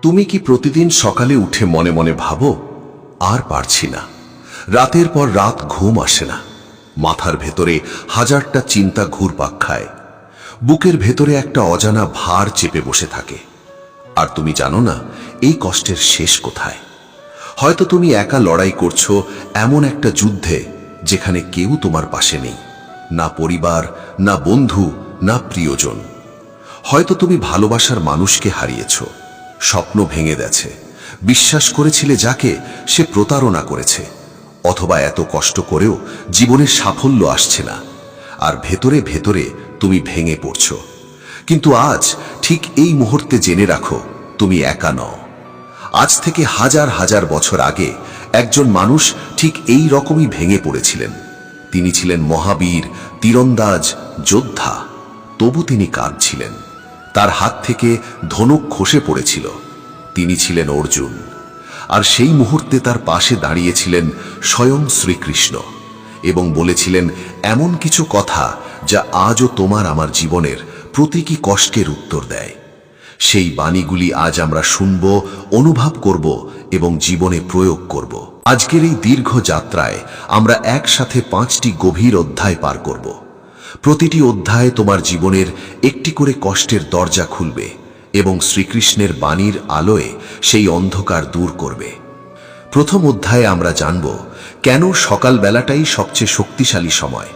তুমি কি প্রতিদিন সকালে উঠে মনে মনে ভাবো, আর পারছি না? রাতের পর রাত ঘুম আসে না, মাথার ভেতরে হাজারটা চিন্তা ঘুরপাক খায়, বুকের ভেতরে একটা অজানা ভার চেপে বসে থাকে। আর তুমি জানো না এই কষ্টের শেষ কোথায়। হয়তো তুমি একা লড়াই করছো এমন একটা যুদ্ধে যেখানে কেউ তোমার পাশে নেই, না পরিবার, না বন্ধু, না প্রিয়জন। হয়তো তুমি ভালোবাসার মানুষকে হারিয়েছ, স্বপ্ন ভেঙে গেছে, বিশ্বাস করেছিলে যাকে, সে প্রতারণা করেছে। অথবা এত কষ্ট করেও জীবনের সাফল্য আসছে না, আর ভেতরে ভেতরে তুমি ভেঙে পড়ছ। কিন্তু আজ ঠিক এই মুহূর্তে জেনে রাখো, তুমি একা নও। আজ থেকে হাজার হাজার বছর আগে একজন মানুষ ঠিক এই রকমই ভেঙে পড়েছিলেন। তিনি ছিলেন মহাবীর, তীরন্দাজ, যোদ্ধা। তবু তিনি কাঁদছিলেন। তার হাত থেকে ধনুক খসে পড়েছিল। তিনি ছিলেন অর্জুন। আর সেই মুহূর্তে তার পাশে দাঁড়িয়েছিলেন স্বয়ং শ্রীকৃষ্ণ এবং বলেছিলেন এমন কিছু কথা যা আজও তোমার আমার জীবনের প্রতীকী কষ্টের উত্তর দেয়। সেই বাণীগুলি আজ আমরা শুনব, অনুভব করব এবং জীবনে প্রয়োগ করব। আজকের এই দীর্ঘ যাত্রায় আমরা একসাথে 5টি গভীর অধ্যায় পার করব। প্রতিটি অধ্যায়ে তোমার জীবনের একটি করে কষ্টের দরজা খুলবে এবং শ্রীকৃষ্ণের বাণীর আলোয় সেই অন্ধকার দূর করবে। প্রথম অধ্যায়ে আমরা জানব কেন সকালবেলাটাই সবচেয়ে শক্তিশালী সময়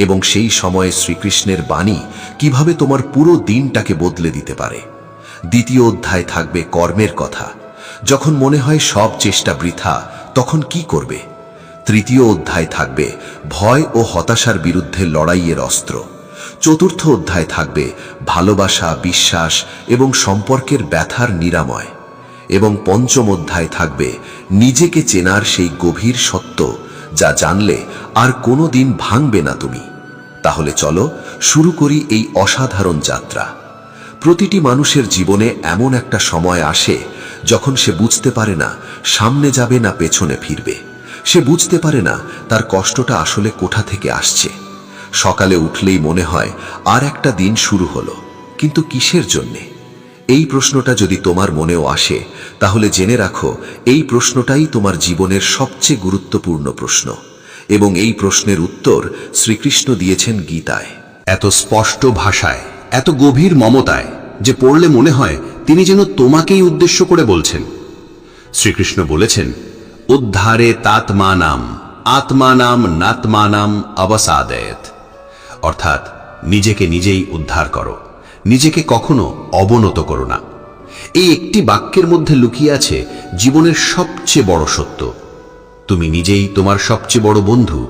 এবং সেই সময়ে শ্রীকৃষ্ণের বাণী কিভাবে তোমার পুরো দিনটাকে বদলে দিতে পারে। দ্বিতীয় অধ্যায় থাকবে কর্মের কথা। যখন মনে হয় সব চেষ্টা বৃথা, তখন কি করবে? তৃতীয় অধ্যায় থাকবে ভয় ও হতাশার বিরুদ্ধে লড়াইয়ের অস্ত্র। চতুর্থ অধ্যায় থাকবে ভালোবাসা, বিশ্বাস এবং সম্পর্কের ব্যথার নিরাময়। এবং পঞ্চম অধ্যায় থাকবে নিজেকে চেনার সেই গভীর সত্য যা জানলে আর কোনো দিন ভাঙবে না তুমি। তাহলে চলো শুরু করি এই অসাধারণ যাত্রা। প্রতিটি মানুষের জীবনে এমন একটা সময় আসে যখন সে বুঝতে পারে না সামনে যাবে না পেছনে ফিরবে। সে বুঝতে পারে না তার কষ্টটা আসলে কোথা থেকে আসছে। সকালে উঠলেই মনে হয় আর একটা দিন শুরু হলো, কিন্তু কিসের জন্যে? এই প্রশ্নটা যদি তোমার মনেও আসে, তাহলে জেনে রাখো এই প্রশ্নটাই তোমার জীবনের সবচেয়ে গুরুত্বপূর্ণ প্রশ্ন। এবং এই প্রশ্নের উত্তর শ্রীকৃষ্ণ দিয়েছেন গীতায়, এত স্পষ্ট ভাষায়, এত গভীর মমতায় যে পড়লে মনে হয় তিনি যেন তোমাকেই উদ্দেশ্য করে বলছেন। শ্রীকৃষ্ণ বলেছেন, উদ্ধারে তাত্মানাম আত্মানাম নাত্মানাম অবসাদয়েত। অর্থাৎ নিজেকে নিজেই উদ্ধার করো, নিজেকে কখনো অবনত করো না। এই একটি বাক্যের মধ্যে লুকিয়ে আছে জীবনের সবচেয়ে বড় সত্য। তুমি নিজেই তোমার সবচেয়ে বড় বন্ধু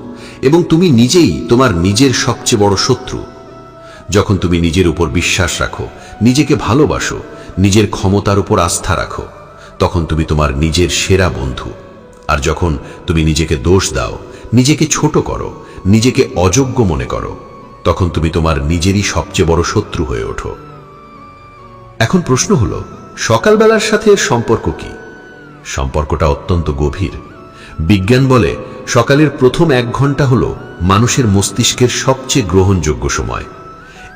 এবং তুমি নিজেই তোমার নিজের সবচেয়ে বড় শত্রু। যখন তুমি নিজের উপর বিশ্বাস রাখো, নিজেকে ভালোবাসো, নিজের ক্ষমতার উপর আস্থা রাখো, তখন তুমি তোমার নিজের সেরা বন্ধু। আর যখন তুমি নিজেকে দোষ দাও, নিজেকে ছোট করো, নিজেকে অযোগ্য মনে করো, তখন তুমি তোমার নিজেরই সবচেয়ে বড় শত্রু হয়ে ওঠো। এখন প্রশ্ন হলো, সকালবেলার সাথে এর সম্পর্ক কি? সম্পর্কটা অত্যন্ত গভীর। বিজ্ঞান বলে সকালের প্রথম 1 ঘন্টা হলো মানুষের মস্তিষ্কের সবচেয়ে গ্রহণযোগ্য সময়।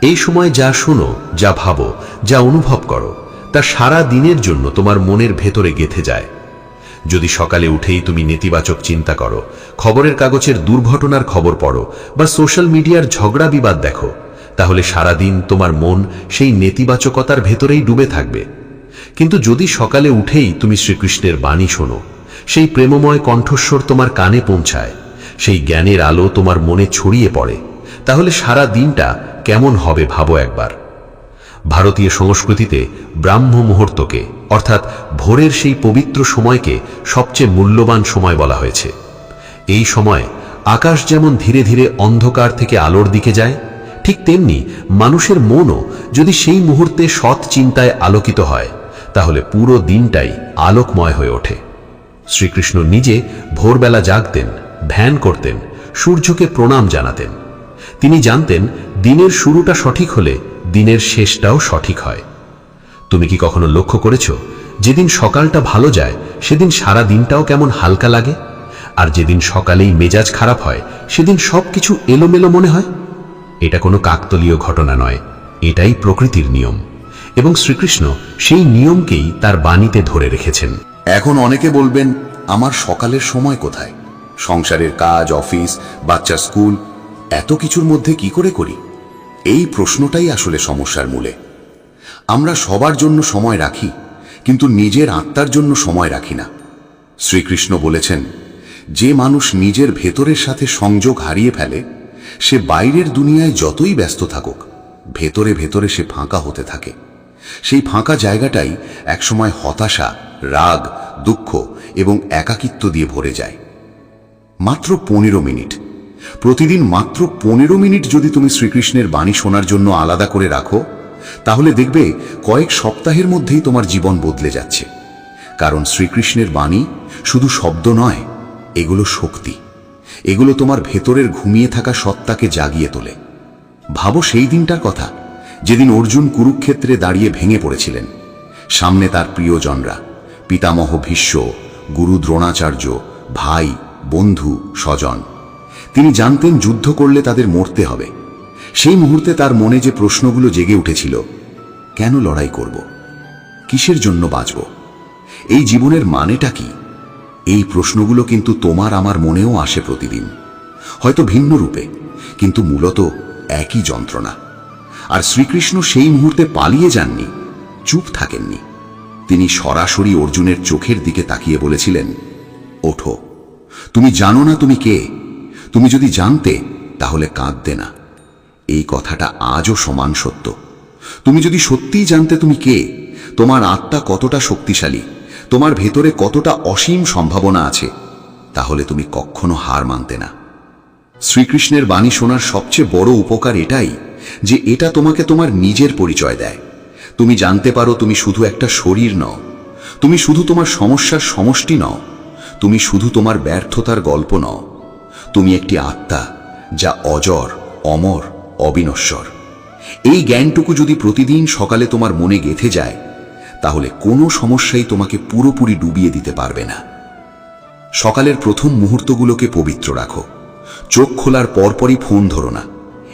এই সময় যা শোনো, যা ভাবো, যা অনুভব করো, তা সারা দিনের জন্য তোমার মনের ভেতরে গেঁথে যায়। যদি সকালে উঠেই তুমি নেতিবাচক চিন্তা করো, খবরের কাগজের দুর্ঘটনার খবর পড়ো বা সোশ্যাল মিডিয়ার ঝগড়া বিবাদ দেখো, তাহলে সারা দিন তোমার মন সেই নেতিবাচকতার ভেতরেই ডুবে থাকবে। কিন্তু যদি সকালে উঠেই তুমি শ্রীকৃষ্ণের বাণী শোনো, সেই প্রেমময় কণ্ঠস্বর তোমার কানে পৌঁছায়, সেই জ্ঞানের আলো তোমার মনে ছড়িয়ে পড়ে, তাহলে সারা দিনটা কেমন হবে ভাবো একবার। ভারতীয় সংস্কৃতিতে ব্রাহ্ম মুহূর্তকে, অর্থাৎ ভোরের সেই পবিত্র সময়কে সবচেয়ে মূল্যবান সময় বলা হয়েছে। এই সময় আকাশ যেমন ধীরে ধীরে অন্ধকার থেকে আলোর দিকে যায়, ঠিক তেমনি মানুষের মনও যদি সেই মুহূর্তে সৎ চিন্তায় আলোকিত হয়, তাহলে পুরো দিনটাই আলোকময় হয়ে ওঠে। শ্রীকৃষ্ণ নিজে ভোরবেলা জাগতেন, ধ্যান করতেন, সূর্যকে প্রণাম জানাতেন। তিনি জানতেন দিনের শুরুটা সঠিক হলে দিনের শেষটাও সঠিক হয়। তুমি কি কখনো লক্ষ্য করেছো, যেদিন সকালটা ভালো যায় সেদিন সারা দিনটাও কেমন হালকা লাগে, আর যেদিন সকালেই মেজাজ খারাপ হয় সেদিন সবকিছু এলোমেলো মনে হয়? এটা কোনো কাকতালীয় ঘটনা নয়, এটাই প্রকৃতির নিয়ম। এবং শ্রীকৃষ্ণ সেই নিয়মকেই তার বাণীতে ধরে রেখেছেন। এখন অনেকে বলবেন, আমার সকালের সময় কোথায়? সংসারের কাজ, অফিস, বাচ্চার স্কুল, এত কিছুর মধ্যে কি করে করি? এই প্রশ্নটাই আসলে সমস্যার মূলে। আমরা সবার জন্য সময় রাখি, কিন্তু নিজের আত্মার জন্য সময় রাখি না। শ্রীকৃষ্ণ বলেছেন, যে মানুষ নিজের ভেতরের সাথে সংযোগ হারিয়ে ফেলে, সে বাইরের দুনিয়ায় যতই ব্যস্ত থাকুক, ভেতরে ভেতরে সে ফাঁকা হতে থাকে। সেই ফাঁকা জায়গাটাই একসময় হতাশা, রাগ, দুঃখ এবং একাকিত্ব দিয়ে ভরে যায়। মাত্র 15 মিনিট, প্রতিদিন মাত্র 15 মিনিট যদি তুমি শ্রীকৃষ্ণের বাণী শোনার জন্য আলাদা করে রাখো, তাহলে দেখবে কয়েক সপ্তাহের মধ্যেই তোমার জীবন বদলে যাচ্ছে। কারণ শ্রীকৃষ্ণের বাণী শুধু শব্দ নয়, এগুলো শক্তি। এগুলো তোমার ভেতরের ঘুমিয়ে থাকা সত্তাকে জাগিয়ে তোলে। ভাবো সেই দিনটার কথা, যেদিন অর্জুন কুরুক্ষেত্রে দাঁড়িয়ে ভেঙে পড়েছিলেন। সামনে তার প্রিয়জনরা, পিতামহ ভীষ্ম, গুরু দ্রোণাচার্য, ভাই, বন্ধু, স্বজন। তিনি জানতেন যুদ্ধ করলে তাদের মরতে হবে। সেই মুহূর্তে তার মনে যে প্রশ্নগুলো জেগে উঠেছিল, কেন লড়াই করব? কিসের জন্য বাঁচব? এই জীবনের মানেটা কি? এই প্রশ্নগুলো কিন্তু তোমার আমার মনেও আসে প্রতিদিন, হয়তো ভিন্ন রূপে, কিন্তু মূলত একই যন্ত্রণা। আর শ্রীকৃষ্ণ সেই মুহূর্তে পালিয়ে যাননি, চুপ থাকেননি। তিনি সরাসরি অর্জুনের চোখের দিকে তাকিয়ে বলেছিলেন, ওঠো, তুমি জানো না তুমি কে? তুমি যদি জানতে, তাহলে কাঁদতে না। এই কথাটা আজও সমান সত্য। তুমি যদি সত্যিই জানতে তুমি কে, তোমার আত্মা কতটা শক্তিশালী, তোমার ভেতরে কতটা অসীম সম্ভাবনা আছে, তাহলে তুমি কখনো হার মানতে না। শ্রীকৃষ্ণের বাণী শোনার সবচেয়ে বড় উপকার এটাই যে এটা তোমাকে তোমার নিজের পরিচয় দেয়। তুমি জানতে পারো তুমি শুধু একটা শরীর নও, তুমি শুধু তোমার সমস্যার সমষ্টি নও, তুমি শুধু তোমার ব্যর্থতার গল্প নও। তুমি একটি আত্মা, যা অজর, অমর, অবিনশ্বর। এই জ্ঞানটুকু যদি প্রতিদিন সকালে তোমার মনে গেঁথে যায়, তাহলে কোনো সমস্যাই তোমাকে পুরোপুরি ডুবিয়ে দিতে পারবে না। সকালের প্রথম মুহূর্তগুলোকে পবিত্র রাখো। চোখ খোলার পরপরই ফোন ধরো না,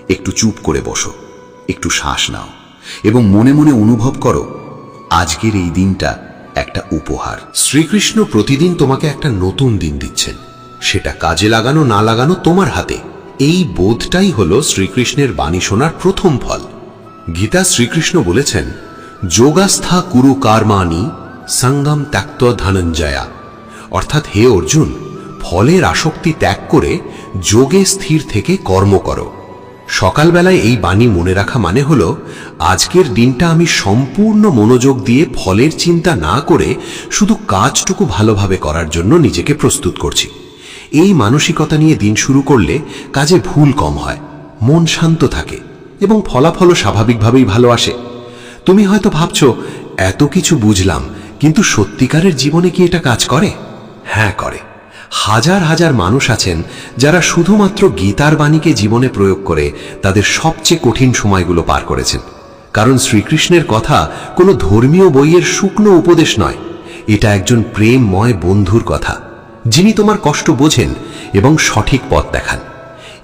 একটু চুপ করে বসো, একটু শ্বাস নাও এবং মনে মনে অনুভব করো, আজকের এই দিনটা একটা উপহার। শ্রীকৃষ্ণ প্রতিদিন তোমাকে একটা নতুন দিন দিচ্ছেন, সেটা কাজে লাগানো না লাগানো তোমার হাতে। এই বোধটাই হলো শ্রীকৃষ্ণের বাণী শোনার প্রথম ফল। গীতা শ্রীকৃষ্ণ বলেছেন, যোগাস্থা কুরু কার্মাণি সঙ্গম ত্যক্ত ধনঞ্জয়া। অর্থাৎ, হে অর্জুন, ফলের আসক্তি ত্যাগ করে যোগে স্থির থেকে কর্ম করো। সকালবেলায় এই বাণী মনে রাখা মানে হলো, আজকের দিনটা আমি সম্পূর্ণ মনোযোগ দিয়ে ফলের চিন্তা না করে শুধু কাজটুকু ভালোভাবে করার জন্য নিজেকে প্রস্তুত করছি। এই মানসিকতা নিয়ে দিন শুরু করলে কাজে ভুল কম হয়, মন শান্ত থাকে এবং ফলাফলও স্বাভাবিকভাবেই ভালো আসে। তুমি হয়তো ভাবছো, এত কিছু বুঝলাম, কিন্তু সত্যিকারের জীবনে কি এটা কাজ করে? হ্যাঁ, করে। হাজার হাজার মানুষ আছেন যারা শুধুমাত্র গীতার বাণীকে জীবনে প্রয়োগ করে তাদের সবচেয়ে কঠিন সময়গুলো পার করেছেন। কারণ শ্রীকৃষ্ণের কথা কোনো ধর্মীয় বইয়ের শুকনো উপদেশ নয়, এটা একজন প্রেমময় বন্ধুর কথা, যিনি তোমার কষ্ট বোঝেন এবং সঠিক পথ দেখান।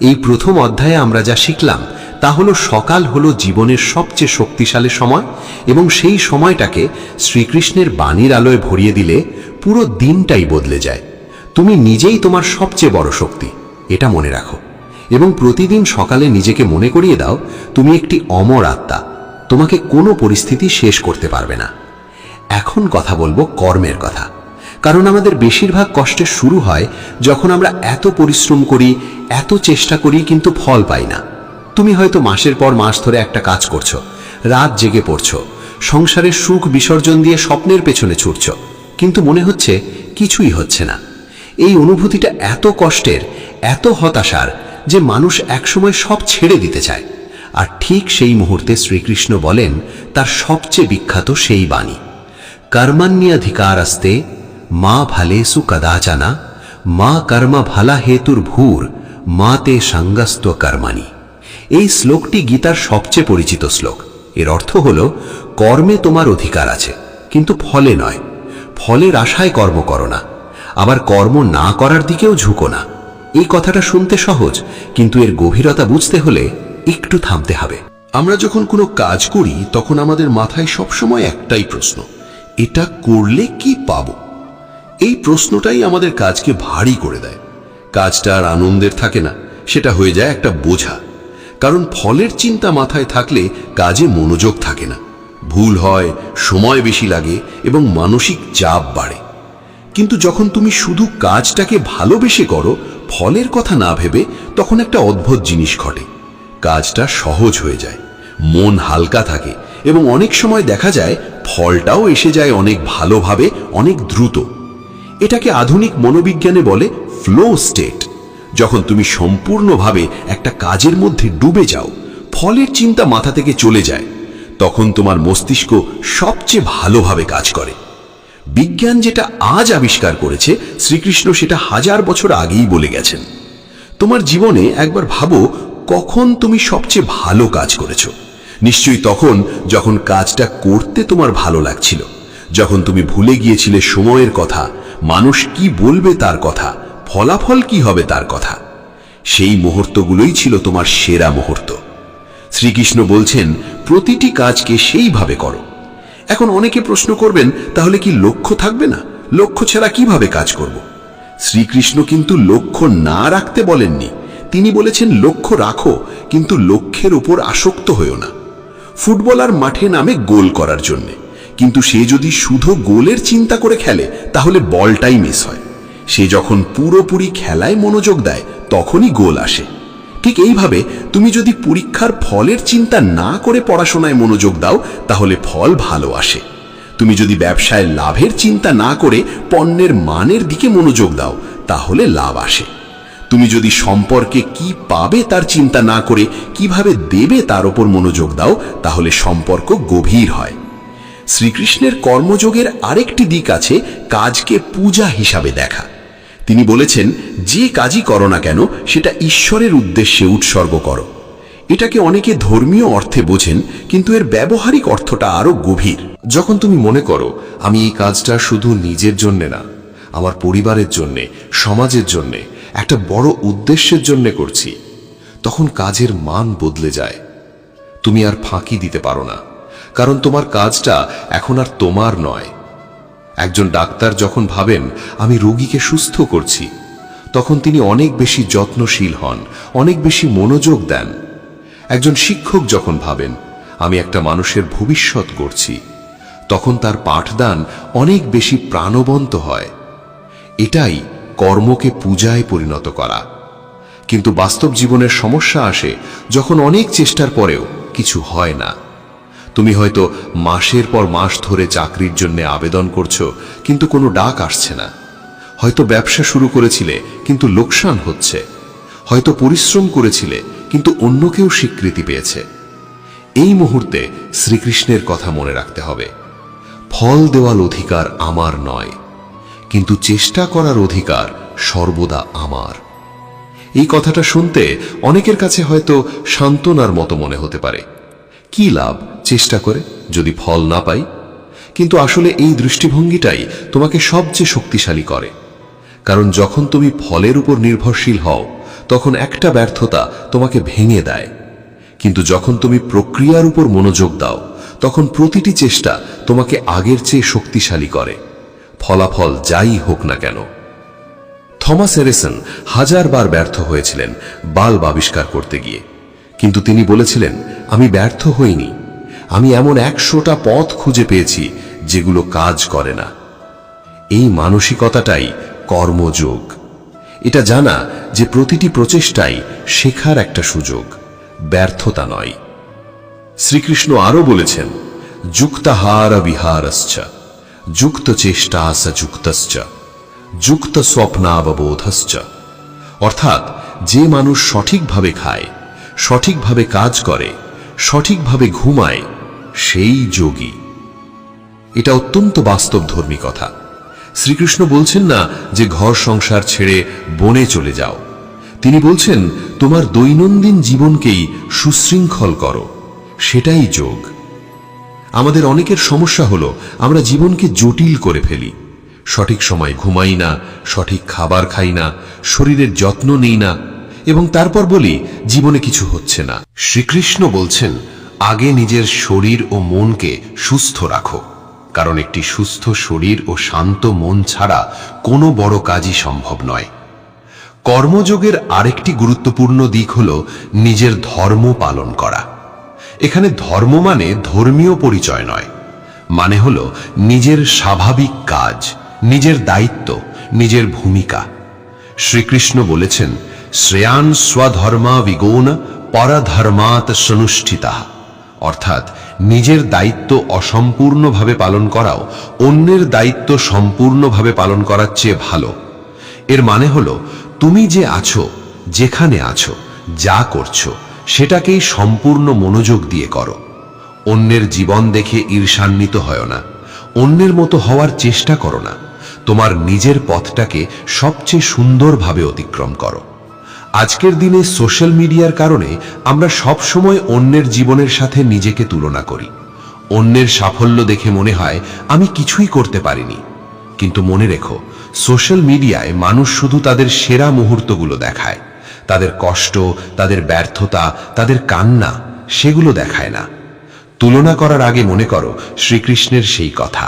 এই প্রথম অধ্যায়ে আমরা যা শিখলাম তা হলো, সকাল হলো জীবনের সবচেয়ে শক্তিশালী সময় এবং সেই সময়টাকে শ্রীকৃষ্ণের বাণীর আলোয় ভরিয়ে দিলে পুরো দিনটাই বদলে যায়। তুমি নিজেই তোমার সবচেয়ে বড় শক্তি, এটা মনে রাখো এবং প্রতিদিন সকালে নিজেকে মনে করিয়ে দাও, তুমি একটি অমর আত্মা, তোমাকে কোনো পরিস্থিতি শেষ করতে পারবে না। এখন কথা বলবো কর্মের কথা, কারণ আমাদের বেশিরভাগ কষ্টের শুরু হয় যখন আমরা এত পরিশ্রম করি, এত চেষ্টা করি, কিন্তু ফল পাই না। তুমি হয়তো মাসের পর মাস ধরে একটা কাজ করছো, রাত জেগে পড়ছো, সংসারের সুখ বিসর্জন দিয়ে স্বপ্নের পেছনে ছুটছো, কিন্তু মনে হচ্ছে কিছুই হচ্ছে না। এই অনুভূতিটা এত কষ্টের, এত হতাশার যে মানুষ একসময় সব ছেড়ে দিতে চায়। আর ঠিক সেই মুহূর্তে শ্রীকৃষ্ণ বলেন তার সবচেয়ে বিখ্যাত সেই বাণী, কর্মণ্যধিকারস্তে মা ভালেসু কদাচনা মা কর্ম ভালা হেতুর ভূর মা তে সঙ্গস্ত কর্মাণি। এই শ্লোকটি গীতার সবচেয়ে পরিচিত শ্লোক। এর অর্থ হল, কর্মে তোমার অধিকার আছে, কিন্তু ফলে নয়। ফলের আশায় কর্ম করো না, আবার কর্ম না করার দিকেও ঝুঁকো না। এই কথাটা শুনতে সহজ, কিন্তু এর গভীরতা বুঝতে হলে একটু থামতে হবে। আমরা যখন কোনো কাজ করি তখন আমাদের মাথায় সবসময় একটাই প্রশ্ন, এটা করলে কি পাবো? এই প্রশ্নটাই আমাদের কাজকে ভারী করে দেয়। কাজটা আর আনন্দের থাকে না, সেটা হয়ে যায় একটা বোঝা। কারণ ফলের চিন্তা মাথায় থাকলে কাজে মনোযোগ থাকে না, ভুল হয়, সময় বেশি লাগে এবং মানসিক চাপ বাড়ে। কিন্তু যখন তুমি শুধু কাজটাকে ভালোবেসে করো, ফলের কথা না ভেবে, তখন একটা অদ্ভুত জিনিস ঘটে। কাজটা সহজ হয়ে যায়, মন হালকা থাকে এবং অনেক সময় দেখা যায় ফলটাও এসে যায় অনেক ভালোভাবে, অনেক দ্রুত। এটাকে আধুনিক মনোবিজ্ঞানে বলে ফ্লো স্টেট। যখন তুমি সম্পূর্ণভাবে একটা কাজের মধ্যে ডুবে যাও, ফলের চিন্তা মাথা থেকে চলে যায়, তখন তোমার মস্তিষ্ক সবচেয়ে ভালোভাবে কাজ করে। বিজ্ঞান যেটা আজ আবিষ্কার করেছে, শ্রীকৃষ্ণ সেটা 1000 বছর আগেই বলে গেছেন। তোমার জীবনে একবার ভাবো, কখন তুমি সবচেয়ে ভালো কাজ করেছো? নিশ্চয়ই তখন যখন কাজটা করতে তোমার ভালো লাগছিল, যখন তুমি ভুলে গিয়েছিলে সময়ের কথা, মানুষ কি বলবে তার কথা, ফলাফল কি হবে তার কথা। সেই মুহূর্তগুলোই ছিল তোমার সেরা মুহূর্ত। শ্রীকৃষ্ণ বলছেন, প্রতিটি কাজকে সেইভাবে করো। এখন অনেকে প্রশ্ন করবেন, তাহলে কি লক্ষ্য থাকবে না? লক্ষ্য ছাড়া কিভাবে কাজ করব? শ্রীকৃষ্ণ কিন্তু লক্ষ্য না রাখতে বলেননি। তিনি বলেছেন, লক্ষ্য রাখো, কিন্তু লক্ষ্যের উপর আসক্ত হয়েও না। ফুটবলার মাঠে নামে গোল করার জন্যে, কিন্তু সে যদি শুধু গোলের চিন্তা করে খেলে, তাহলে বলটাই মিস হয়। সে যখন পুরোপুরি খেলায় মনোযোগ দেয়, তখনই গোল আসে। ঠিক এইভাবে তুমি যদি পরীক্ষার ফলের চিন্তা না করে পড়াশোনায় মনোযোগ দাও, তাহলে ফল ভালো আসে। তুমি যদি ব্যবসায় লাভের চিন্তা না করে পণ্যের মানের দিকে মনোযোগ দাও, তাহলে লাভ আসে। তুমি যদি সম্পর্কে কি পাবে তার চিন্তা না করে কিভাবে দেবে তার উপর মনোযোগ দাও, তাহলে সম্পর্ক গভীর হয়। শ্রীকৃষ্ণের কর্মযোগের আরেকটি দিক আছে, কাজকে পূজা হিসাবে দেখা। তিনি বলেছেন, যে কাজই করো না কেন, সেটা ঈশ্বরের উদ্দেশ্যে উৎসর্গ করো। এটাকে অনেকে ধর্মীয় অর্থে বোঝেন, কিন্তু এর ব্যবহারিক অর্থটা আরো গভীর। যখন তুমি মনে করো, আমি এই কাজটা শুধু নিজের জন্য না, আমার পরিবারের জন্যে, সমাজের জন্যে, একটা বড় উদ্দেশ্যের জন্য করছি, তখন কাজের মান বদলে যায়। তুমি আর ফাঁকি দিতে পারো না, কারণ তোমার কাজটা এখন আর তোমার নয়। একজন ডাক্তার যখন ভাবেন আমি রোগীকে সুস্থ করছি, তখন তিনি অনেক বেশি যত্নশীল হন, অনেক বেশি মনোযোগ দেন। একজন শিক্ষক যখন ভাবেন আমি একটা মানুষের ভবিষ্যৎ গড়ছি, তখন তার পাঠদান অনেক বেশি প্রাণবন্ত হয়। এটাই কর্মকে পূজায় পরিণত করা। কিন্তু বাস্তব জীবনের সমস্যা আসে যখন অনেক চেষ্টার পরেও কিছু হয় না। তুমি হয়তো মাসের পর মাস ধরে চাকরির জন্য আবেদন করছো, কিন্তু কোনো ডাক আসছে না। হয়তো ব্যবসা শুরু করেছিলে, কিন্তু লোকসান হচ্ছে। হয়তো পরিশ্রম করেছিলে, কিন্তু অন্য কেউ স্বীকৃতি পেয়েছে। এই মুহূর্তে শ্রীকৃষ্ণের কথা মনে রাখতে হবে, ফল দেওয়ার অধিকার আমার নয়, কিন্তু চেষ্টা করার অধিকার সর্বদা আমার। এই কথাটা শুনতে অনেকের কাছে হয়তো সান্ত্বনার মতো মনে হতে পারে। কি লাভ চেষ্টা করে যদি ফল না পাই? কিন্তু আসলে এই দৃষ্টিভঙ্গিটাই তোমাকে সবচেয়ে শক্তিশালী করে। কারণ যখন তুমি ফলের উপর নির্ভরশীল হও, তখন একটা ব্যর্থতা তোমাকে ভেঙে দেয়। কিন্তু যখন তুমি প্রক্রিয়ার উপর মনোযোগ দাও, তখন প্রতিটি চেষ্টা তোমাকে আগের চেয়ে শক্তিশালী করে, ফলাফল যাই হোক না কেন। থমাস এডিসন 1000 বার ব্যর্থ হয়েছিলেন বাল্ব আবিষ্কার করতে গিয়ে, কিন্তু তিনি বলেছিলেন, আমি ব্যর্থ হইনি, আমি এমন 100টা পথ খুঁজে পেয়েছি যেগুলো কাজ করে না। এই মানসিকতাটাই কর্মযোগ। এটা জানা যে প্রতিটি প্রচেষ্টাই শেখার একটা সুযোগ, ব্যর্থতা নয়। শ্রীকৃষ্ণ আরো বলেছেন, যুক্তাহার বিহারশ্চ যুক্ত চেষ্টা স যুক্তশ্চ যুক্ত স্বপ্নাববোধশ্চ। অর্থাৎ যে মানুষ সঠিকভাবে খায়, সঠিকভাবে কাজ করে, সঠিকভাবে ঘুমায়, সেই যোগী। এটা অত্যন্ত বাস্তবধর্মী কথা। শ্রীকৃষ্ণ বলছেন না যে ঘর সংসার ছেড়ে বনে চলে যাও। তিনি বলছেন, তোমার দৈনন্দিন জীবনকেই সুশৃঙ্খল করো, সেটাই যোগ। আমাদের অনেকের সমস্যা হলো আমরা জীবনকে জটিল করে ফেলি। সঠিক সময় ঘুমাই না, সঠিক খাবার খাই না, শরীরের যত্ন নেই না, এবং তারপর বলি জীবনে কিছু হচ্ছে না। শ্রীকৃষ্ণ বলছেন, আগে নিজের শরীর ও মনকে সুস্থ রাখো, কারণ একটি সুস্থ শরীর ও শান্ত মন ছাড়া কোনো বড় কাজই সম্ভব নয়। কর্মযোগের আরেকটি গুরুত্বপূর্ণ দিক হল নিজের ধর্ম পালন করা। এখানে ধর্ম মানে ধর্মীয় পরিচয় নয়, মানে হল নিজের স্বাভাবিক কাজ, নিজের দায়িত্ব, নিজের ভূমিকা। শ্রীকৃষ্ণ বলেছেন, শ্রেয়ান স্বধর্মা বিগৌণ পরধর্মাৎ সনুষ্ঠিতা, অর্থাৎ নিজের দায়িত্ব অসম্পূর্ণভাবে পালন করাও অন্যের দায়িত্ব সম্পূর্ণভাবে পালন করার চেয়ে ভালো। এর মানে হলো তুমি যে আছো, যেখানে আছো, যা করছো সেটাকেই সম্পূর্ণ মনোযোগ দিয়ে করো। অন্যের জীবন দেখে ঈর্ষান্বিত হয় না, অন্যের মতো হওয়ার চেষ্টা করো না, তোমার নিজের পথটাকে সবচেয়ে সুন্দরভাবে অতিক্রম করো। আজকের দিনে সোশ্যাল মিডিয়ার কারণে আমরা সব সময় অন্যের জীবনের সাথে নিজেকে তুলনা করি। অন্যের সাফল্য দেখে মনে হয় আমি কিছুই করতে পারিনি। কিন্তু মনে রেখো, সোশ্যাল মিডিয়ায় মানুষ শুধু তাদের সেরা মুহূর্তগুলো দেখায়, তাদের কষ্ট, তাদের ব্যর্থতা, তাদের কান্না সেগুলো দেখায় না। তুলনা করার আগে মনে করো শ্রীকৃষ্ণের সেই কথা,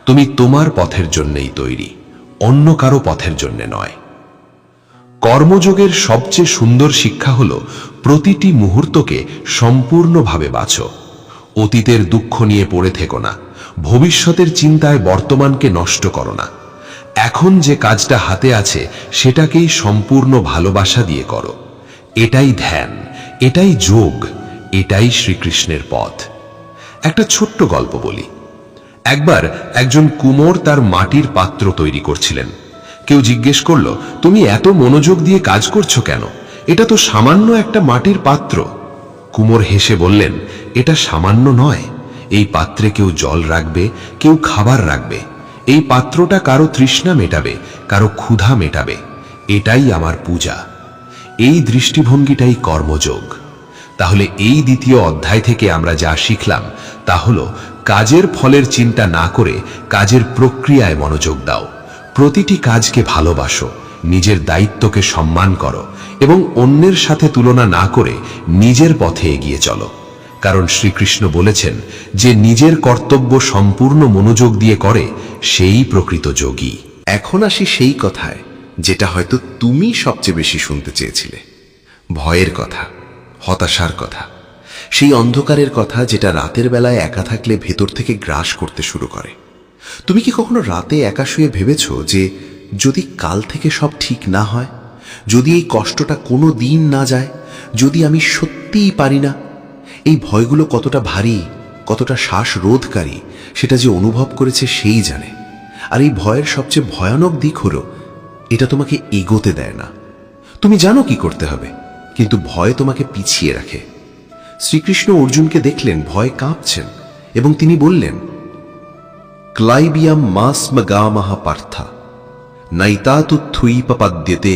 তুমি তোমার পথের জন্যই তৈরি, অন্য কারো পথের জন্য নয়। কর্মযোগের সবচেয়ে সুন্দর শিক্ষা হল প্রতিটি মুহূর্তকে সম্পূর্ণভাবে বাঁচো। অতীতের দুঃখ নিয়ে পড়ে থেকো না, ভবিষ্যতের চিন্তায় বর্তমানকে নষ্ট করো না। এখন যে কাজটা হাতে আছে সেটাকেই সম্পূর্ণ ভালোবাসা দিয়ে করো। এটাই ধ্যান, এটাই যোগ, এটাই শ্রীকৃষ্ণের পথ। একটা ছোট্ট গল্প বলি। একবার একজন কুমোর তার মাটির পাত্র তৈরি করছিলেন। কেউ জিজ্ঞেস করলো, তুমি এত মনোযোগ দিয়ে কাজ করছো কেন? এটা তো সামান্য একটা মাটির পাত্র। কুমোর হেসে বললেন, এটা সামান্য নয়, এই পাত্রে কেউ জল রাখবে, কেউ খাবার রাখবে। এই পাত্রটা কারো তৃষ্ণা মেটাবে, কারো ক্ষুধা মেটাবে। এটাই আমার পূজা। এই দৃষ্টিভঙ্গিটাই কর্মযোগ। তাহলে এই দ্বিতীয় অধ্যায় থেকে আমরা যা শিখলাম তা হলো, কাজের ফলের চিন্তা না করে কাজের প্রক্রিয়ায় মনোযোগ দাও। প্রতিটি কাজকে ভালোবাসো, নিজের দায়িত্বকে সম্মান করো এবং অন্যের সাথে তুলনা না করে নিজের পথে এগিয়ে চলো। কারণ শ্রীকৃষ্ণ বলেছেন, যে নিজের কর্তব্য সম্পূর্ণ মনোযোগ দিয়ে করে সেই প্রকৃত যোগী। এখন আসি সেই কথায় যেটা হয়তো তুমি সবচেয়ে বেশি শুনতে চেয়েছিলে, ভয়ের কথা, হতাশার কথা, সেই অন্ধকারের কথা যেটা রাতের বেলায় একা থাকলে ভেতর থেকে গ্রাস করতে শুরু করে। তুমি কি কখনো রাতে একা শুয়ে ভেবেছ যে যদি কাল থেকে সব ঠিক না হয়, যদি এই কষ্টটা কোনো দিন না যায়, যদি আমি সত্যিই পারি না? এই ভয়গুলো কতটা ভারী, কতটা শ্বাসরোধকারী সেটা যে অনুভব করেছে সেই জানে। আর এই ভয়ের সবচেয়ে ভয়ানক দিক হলো, এটা তোমাকে এগোতে দেয় না। তুমি জানো কি করতে হবে, কিন্তু ভয় তোমাকে পিছিয়ে রাখে। শ্রীকৃষ্ণ অর্জুনকে দেখলেন ভয় কাঁপছেন এবং তিনি বললেন, ক্লাইবিয়াম মাস্ম গামাহা পার্থা নৈতাতুথুইপপাদ্যতে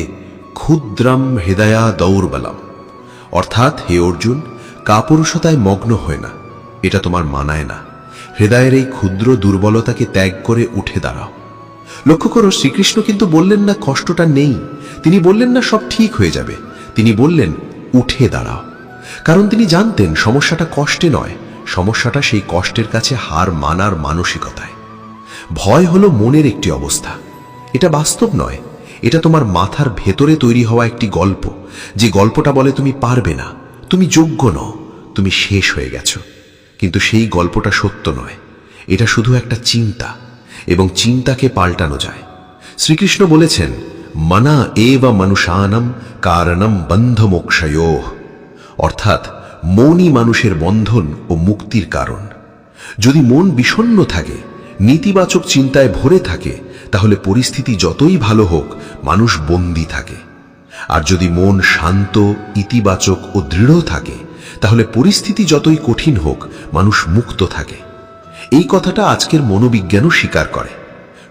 ক্ষুদ্রম হৃদয়া দৌর্বলম। অর্থাৎ, হে অর্জুন, কাপুরুষতায় মগ্ন হয় না, এটা তোমার মানায় না। হৃদয়ের এই ক্ষুদ্র দুর্বলতাকে ত্যাগ করে উঠে দাঁড়াও। লক্ষ্য করো, শ্রীকৃষ্ণ কিন্তু বললেন না কষ্টটা নেই, তিনি বললেন না সব ঠিক হয়ে যাবে, তিনি বললেন উঠে দাঁড়াও। কারণ তিনি জানতেন সমস্যাটা কষ্টে নয়, সমস্যাটা সেই কষ্টের কাছে হার মানার মানসিকতায়। ভয় হলো মনের একটি অবস্থা, এটা বাস্তব নয়। এটা তোমার মাথার ভেতরে তৈরি হওয়া একটি গল্প, যে গল্পটা বলে তুমি পারবে না, তুমি যোগ্য নও, তুমি শেষ হয়ে গেছো। কিন্তু সেই গল্পটা সত্য নয়, এটা শুধু একটা চিন্তা, এবং চিন্তাকে পাল্টানো যায়। শ্রীকৃষ্ণ বলেছেন, মনা এব মনুষানম কারণম বন্ধ মোক্ষয়োঃ, অর্থাৎ মনই মানুষের বন্ধন ও মুক্তির কারণ। যদি মন বিষণ্ণ থাকে, নেতিবাচক চিন্তায় ভরে থাকে, তাহলে পরিস্থিতি যতই ভালো হোক মানুষ বন্দী থাকে। আর যদি মন শান্ত, ইতিবাচক ও দৃঢ় থাকে, তাহলে পরিস্থিতি যতই কঠিন হোক মানুষ মুক্ত থাকে। এই কথাটা আজকের মনোবিজ্ঞানও স্বীকার করে।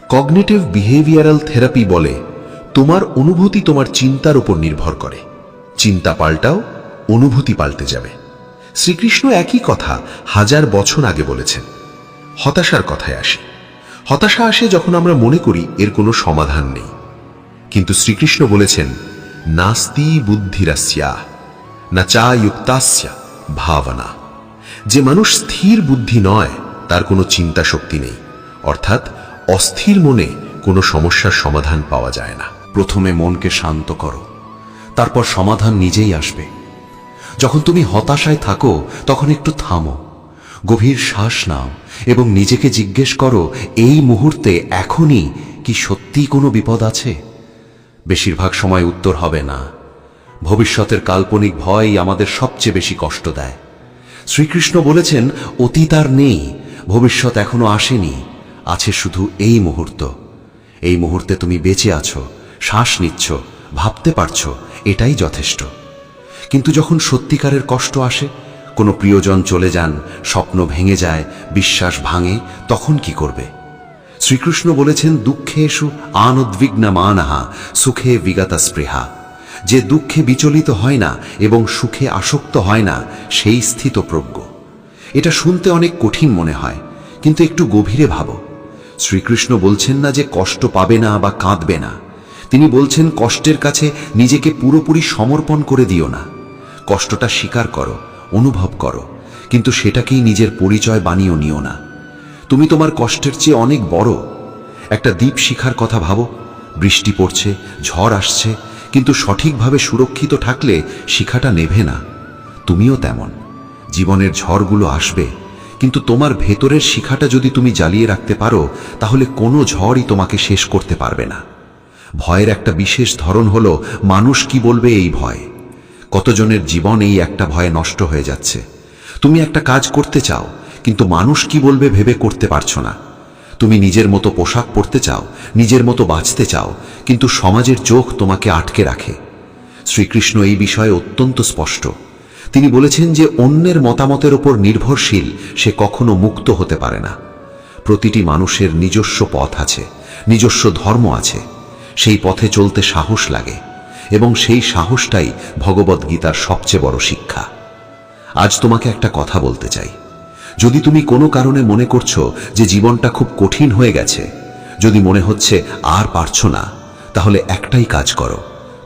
কগনিটিভ বিহেভিয়ারাল থেরাপি বলে, তোমার অনুভূতি তোমার চিন্তার উপর নির্ভর করে। চিন্তা পাল্টাও, অনুভূতি পাল্টে যাবে। শ্রীকৃষ্ণ একই কথা 1000 বছর আগে বলেছেন। হতাশার কথায় আসি। হতাশা আসে যখন আমরা মনে করি এর কোনো সমাধান নেই। কিন্তু শ্রীকৃষ্ণ বলেছেন, নাস্তি বুদ্ধিরাস্যা না চা যুক্তাস্যা ভাবনা। যে মানুষ স্থির বুদ্ধি নয় তার কোনো চিন্তা শক্তি নেই, অর্থাৎ অস্থির মনে কোনো সমস্যার সমাধান পাওয়া যায় না। প্রথমে মনকে শান্ত করো, তারপর সমাধান নিজেই আসবে। যখন তুমি হতাশায় থাকো তখন একটু থামো, গভীর শ্বাস নাও এবং নিজেকে জিজ্ঞেস করো, এই মুহূর্তে এখনই কি সত্যিই কোনো বিপদ আছে? বেশিরভাগ সময় উত্তর হবে না। ভবিষ্যতের কাল্পনিক ভয়ই আমাদের সবচেয়ে বেশি কষ্ট দেয়। শ্রীকৃষ্ণ বলেছেন, অতীত আর নেই, ভবিষ্যৎ এখনো আসেনি, আছে শুধু এই মুহূর্ত। এই মুহূর্তে তুমি বেঁচে আছো, শ্বাস নিচ্ছ, ভাবতে পারছো, এটাই যথেষ্ট। কিন্তু যখন সত্যিকারের কষ্ট আসে, কোনো প্রিয়জন চলে যান, স্বপ্ন ভেঙে যায়, বিশ্বাস ভাঙে, তখন কি করবে? শ্রীকৃষ্ণ বলেছেন, দুঃখে এসু আনুদ্বিগ্না মানহা সুখে বিগতা স্পৃহা। যে দুঃখে বিচলিত হয় না এবং সুখে আসক্ত হয় না, সেই স্থিতপ্রজ্ঞ। এটা শুনতে অনেক কঠিন মনে হয়, কিন্তু একটু গভীরে ভাবো। শ্রীকৃষ্ণ বলছেন না যে কষ্ট পাবে না বা কাঁদবে না, তিনি বলছেন কষ্টের কাছে নিজেকে পুরোপুরি সমর্পণ করে দিও না। কষ্টটা স্বীকার করো, অনুভব করো, কিন্তু সেটাকেই নিজের পরিচয় বানিয়ে নিও না। তুমি তোমার কষ্টের চেয়ে অনেক বড়। একটা দ্বীপ শিখার কথা ভাবো, বৃষ্টি পড়ছে, ঝড় আসছে, কিন্তু সঠিকভাবে সুরক্ষিত থাকলে শিখাটা নেভে না। তুমিও তেমন। জীবনের ঝড়গুলো আসবে, কিন্তু তোমার ভেতরের শিখাটা যদি তুমি জ্বালিয়ে রাখতে পারো, তাহলে কোনো ঝড়ই তোমাকে শেষ করতে পারবে না। ভয়ের একটা বিশেষ ধরন হলো মানুষ কি বলবে এই ভয়। কতজনের জীবন এই একটা ভয়ে নষ্ট হয়ে যাচ্ছে। তুমি একটা কাজ করতে চাও, কিন্তু মানুষ কি বলবে ভেবে করতে পারছো না। তুমি নিজের মতো পোশাক পরতে চাও, নিজের মতো বাঁচতে চাও, কিন্তু সমাজের চোখ তোমাকে আটকে রাখে। শ্রীকৃষ্ণ এই বিষয়ে অত্যন্ত স্পষ্ট। তিনি বলেছেন যে অন্যের মতামতের উপর নির্ভরশীল সে কখনো মুক্ত হতে পারে না। প্রতিটি মানুষের নিজস্ব পথ আছে, নিজস্ব ধর্ম আছে। সেই পথে চলতে সাহস লাগে, এবং সেই সাহসটাই ভগবদ্গীতার সবচেয়ে বড় শিক্ষা। আজ তোমাকে একটা কথা বলতে চাই। যদি তুমি কোনো কারণে মনে করছো যে জীবনটা খুব কঠিন হয়ে গেছে, যদি মনে হচ্ছে আর পারছো না, তাহলে একটাই কাজ করো,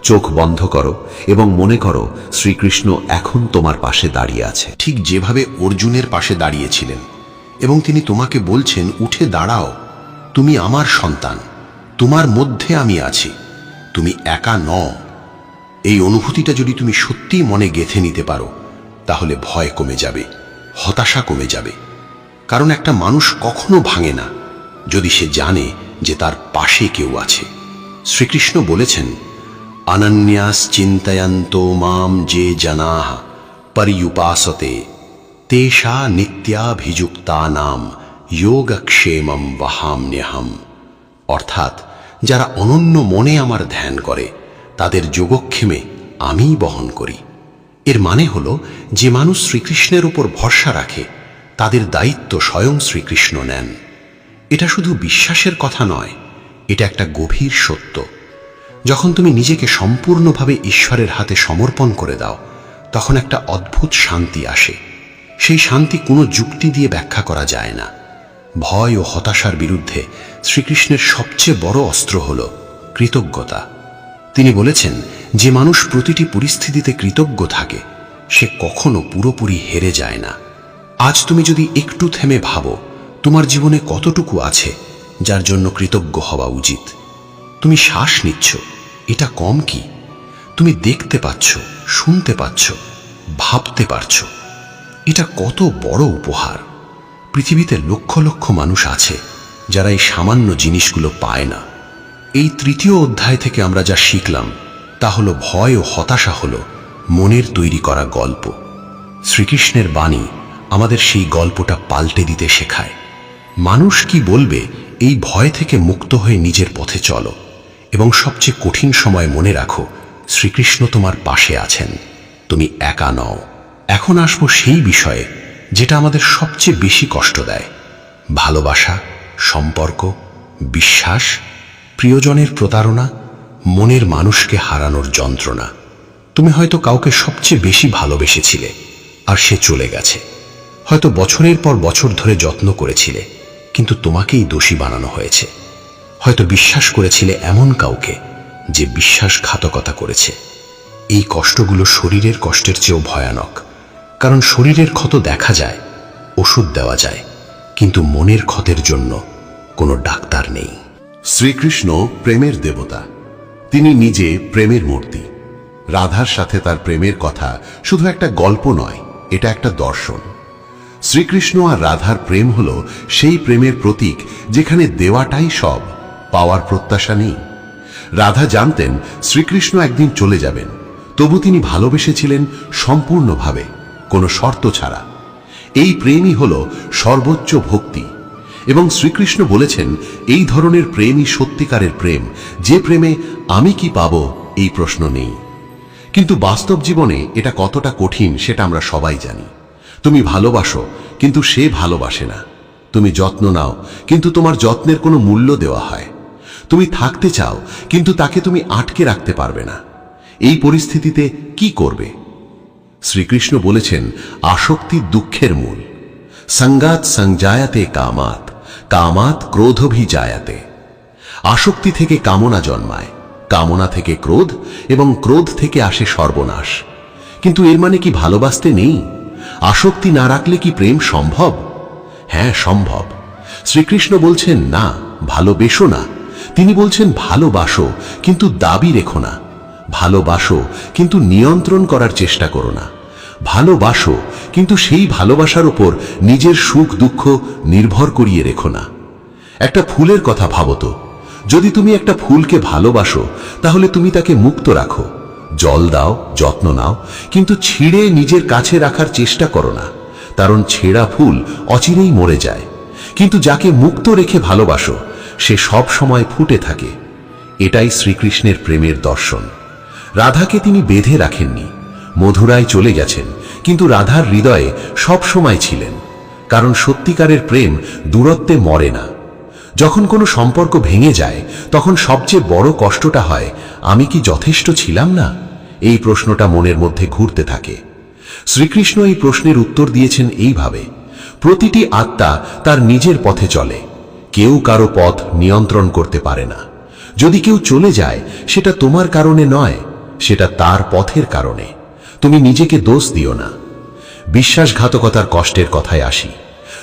চোখ বন্ধ করো এবং মনে করো শ্রীকৃষ্ণ এখন তোমার পাশে দাঁড়িয়ে আছে। ঠিক যেভাবে অর্জুনের পাশে দাঁড়িয়েছিলেন, এবং তিনি তোমাকে বলছেন, উঠে দাঁড়াও, তুমি আমার সন্তান, তোমার মধ্যে আমি আছি, তুমি একা নও। এই অনুভূতিটা যদি তুমি সত্যিই মনে গেঁথে নিতে পারো, তাহলে ভয় কমে যাবে, হতাশা কমে যাবে। কারণ একটা মানুষ কখনো ভাঙে না যদি সে জানে যে তার পাশে কেউ আছে। শ্রীকৃষ্ণ বলেছেন, অনন্যাস চিন্তয়ন্তো মাম যে জনাঃ পর্যুপাসতে তেষা নিত্যাভিযুক্তানাম যোগক্ষেমম বহাম্যহম। অর্থাৎ যারা অনন্য মনে আমার ধ্যান করে, তাদের যোগক্ষেমে আমিই বহন করি। এর মানে হলো, যে মানুষ শ্রীকৃষ্ণের উপর ভরসা রাখে, তাদের দায়িত্ব স্বয়ং শ্রীকৃষ্ণ নেন। এটা শুধু বিশ্বাসের কথা নয়, এটা একটা গভীর সত্য। যখন তুমি নিজেকে সম্পূর্ণভাবে ঈশ্বরের হাতে সমর্পণ করে দাও, তখন একটা অদ্ভুত শান্তি আসে। সেই শান্তি কোনো যুক্তি দিয়ে ব্যাখ্যা করা যায় না। ভয় ও হতাশার বিরুদ্ধে শ্রীকৃষ্ণের সবচেয়ে বড় অস্ত্র হল কৃতজ্ঞতা। তিনি বলেছেন, যে মানুষ প্রতিটি পরিস্থিতিতে কৃতজ্ঞ থাকে, সে কখনো পুরোপুরি হেরে যায় না। আজ তুমি যদি একটু থেমে ভাবো, তোমার জীবনে কতটুকু আছে যার জন্য কৃতজ্ঞ হওয়া উচিত। তুমি শ্বাস নিচ্ছ, এটা কম কি? তুমি দেখতে পাচ্ছ, শুনতে পাচ্ছ, ভাবতে পারছো, এটা কত বড় উপহার। পৃথিবীতে লক্ষ লক্ষ মানুষ আছে যারা এই সামান্য জিনিসগুলো পায় না। এই তৃতীয় অধ্যায় থেকে আমরা যা শিখলাম তা হলো, ভয় ও হতাশা হলো মনের তৈরি করা গল্প। শ্রীকৃষ্ণের বাণী আমাদের সেই গল্পটা পাল্টে দিতে শেখায়। মানুষ কি বলবে, এই ভয় থেকে মুক্ত হয়ে নিজের পথে চলো, এবং সবচেয়ে কঠিন সময় মনে রাখো, শ্রীকৃষ্ণ তোমার পাশে আছেন, তুমি একা নও। এখন আসবো সেই বিষয়ে যেটা আমাদের সবচেয়ে বেশি কষ্ট দেয়: ভালোবাসা, সম্পর্ক, বিশ্বাস, প্রিয়জনের প্রতারণা, মনের মানুষকে হারানোর যন্ত্রণা। তুমি হয়তো কাউকে সবচেয়ে বেশি ভালোবেসেছিলে, আর সে চলে গেছে। হয়তো বছরের পর বছর ধরে যত্ন করেছিলে, কিন্তু তোমাকেই দোষী বানানো হয়েছে। হয়তো বিশ্বাস করেছিলে এমন কাউকে যে বিশ্বাসঘাতকতা করেছে। এই কষ্টগুলো শরীরের কষ্টের চেয়েও ভয়ানক, কারণ শরীরের ক্ষত দেখা যায়, ওষুধ দেওয়া যায়, কিন্তু মনের ক্ষতের জন্য কোনো ডাক্তার নেই। শ্রীকৃষ্ণ প্রেমের দেবতা, তিনি নিজে প্রেমের মূর্তি। রাধার সাথে তার প্রেমের কথা শুধু একটা গল্প নয়, এটা একটা দর্শন। শ্রীকৃষ্ণ আর রাধার প্রেম হলো সেই প্রেমের প্রতীক যেখানে দেওয়াটাই সব, পাওয়ার প্রত্যাশা নেই। রাধা জানতেন শ্রীকৃষ্ণ একদিন চলে যাবেন, তবু তিনি ভালোবেসেছিলেন সম্পূর্ণভাবে, কোনো শর্ত ছাড়া। এই প্রেমই হলো সর্বোচ্চ ভক্তি। এবং শ্রীকৃষ্ণ বলেছেন এই ধরনের প্রেমই সত্যিকারের প্রেম, যে প্রেমে আমি কি পাবো এই প্রশ্ন নেই। কিন্তু বাস্তব জীবনে এটা কতটা কঠিন সেটা আমরা সবাই জানি। তুমি ভালোবাসো কিন্তু সে ভালোবাসে না। তুমি যত্ন নাও কিন্তু তোমার যত্নের কোনো মূল্য দেওয়া হয়। তুমি থাকতে চাও কিন্তু তাকে তুমি আটকে রাখতে পারবে না। এই পরিস্থিতিতে কি করবে? শ্রীকৃষ্ণ বলেছেন আসক্তি দুঃখের মূল। সঙ্গাত সংজায়াতে কামাত, কামাত ক্রোধভিজায়াতে। আসক্তি থেকে কামনা জন্মায়, কামনা থেকে ক্রোধ, এবং ক্রোধ থেকে আসে সর্বনাশ। কিন্তু এর মানে কি ভালোবাসতে নেই? আসক্তি না রাখলে কি প্রেম সম্ভব? হ্যাঁ, সম্ভব। শ্রীকৃষ্ণ বলছেন না ভালোবেসো না, তিনি বলছেন ভালোবাসো কিন্তু দাবি রেখো না। ভালোবাসো কিন্তু নিয়ন্ত্রণ করার চেষ্টা করো না। ভালোবাসো কিন্তু সেই ভালোবাসার উপর নিজের সুখ দুঃখ নির্ভর করিয়ে রেখো না। একটা ফুলের কথা ভাবো তো, যদি তুমি একটা ফুলকে ভালোবাসো তাহলে তুমি তাকে মুক্ত রাখো, জল দাও, যত্ন নাও, কিন্তু ছিঁড়ে নিজের কাছে রাখার চেষ্টা করো না, কারণ ছেঁড়া ফুল অচিরেই মরে যায়। কিন্তু যাকে মুক্ত রেখে ভালোবাসো সে সব সময় ফুটে থাকে। এটাই শ্রীকৃষ্ণের প্রেমের দর্শন। রাধাকে তিনি বেঁধে রাখেননি, মধুরায় চলে গেছেন, কিন্তু রাধার হৃদয়ে সব সময় ছিলেন। কারণ সত্যিকারের প্রেম দূরত্বে মরে না। যখন কোনো সম্পর্ক ভেঙে যায় তখন সবচেয়ে বড় কষ্টটা হয় আমি কি যথেষ্ট ছিলাম না? এই প্রশ্নটা মনের মধ্যে ঘুরতে থাকে। শ্রীকৃষ্ণ এই প্রশ্নের উত্তর দিয়েছেন এইভাবে, প্রতিটি আত্মা তার নিজের পথে চলে, কেউ কারো পথ নিয়ন্ত্রণ করতে পারে না। যদি কেউ চলে যায় সেটা তোমার কারণে নয়, সেটা তার পথের কারণে। তুমি নিজেকে দোষ দিও না। বিশ্বাসঘাতকতার কষ্টের কথায় আসি।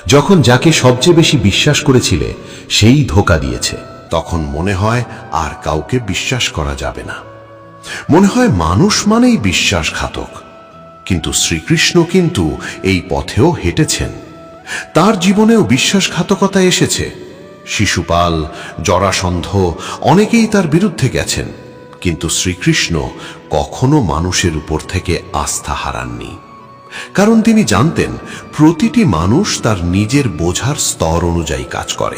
যখন যাকে সবচেয়ে বেশি বিশ্বাস করেছিলে সেই ধোঁকা দিয়েছে, তখন মনে হয় আর কাউকে বিশ্বাস করা যাবে না। মনে হয় মানুষ মানেই বিশ্বাসঘাতক। কিন্তু শ্রীকৃষ্ণ কিন্তু এই পথেও হেঁটেছেন। তার জীবনেও বিশ্বাসঘাতকতা এসেছে। শিশুপাল, জরাসন্ধ, অনেকেই তার বিরুদ্ধে গেছেন, কিন্তু শ্রীকৃষ্ণ কখনো মানুষের উপর থেকে আস্থা হারাননি। কারণ তিনি জানতেন প্রতিটি মানুষ তার নিজের বোঝার স্তর অনুযায়ী কাজ করে।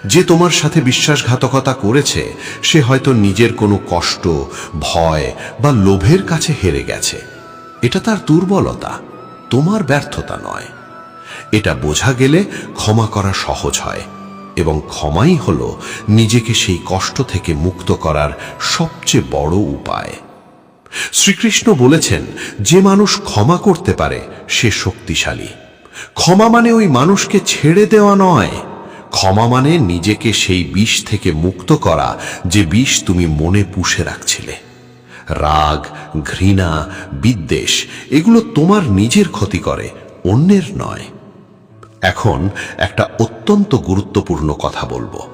যে তোমার সাথে বিশ্বাসঘাতকতা করেছে সে হয়তো নিজের কোনো কষ্ট, ভয় বা লোভের কাছে হেরে গেছে। এটা তার দুর্বলতা, তোমার ব্যর্থতা নয়। এটা বোঝা গেলে ক্ষমা করা সহজ হয়, এবং ক্ষমাই হলো নিজেকে সেই কষ্ট থেকে মুক্ত করার সবচেয়ে বড় উপায়। শ্রীকৃষ্ণ বলেছেন যে মানুষ ক্ষমা করতে পারে সে শক্তিশালী। ক্ষমা মানে ওই মানুষকে ছেড়ে দেওয়া নয়, ক্ষমা মানে নিজেকে সেই বিষ থেকে মুক্ত করা যে বিষ তুমি মনে পুষে রাখছিলে। রাগ, ঘৃণা, বিদ্বেষ এগুলো তোমার নিজের ক্ষতি করে, অন্যের নয়। এখন একটা অত্যন্ত গুরুত্বপূর্ণ কথা বলবো।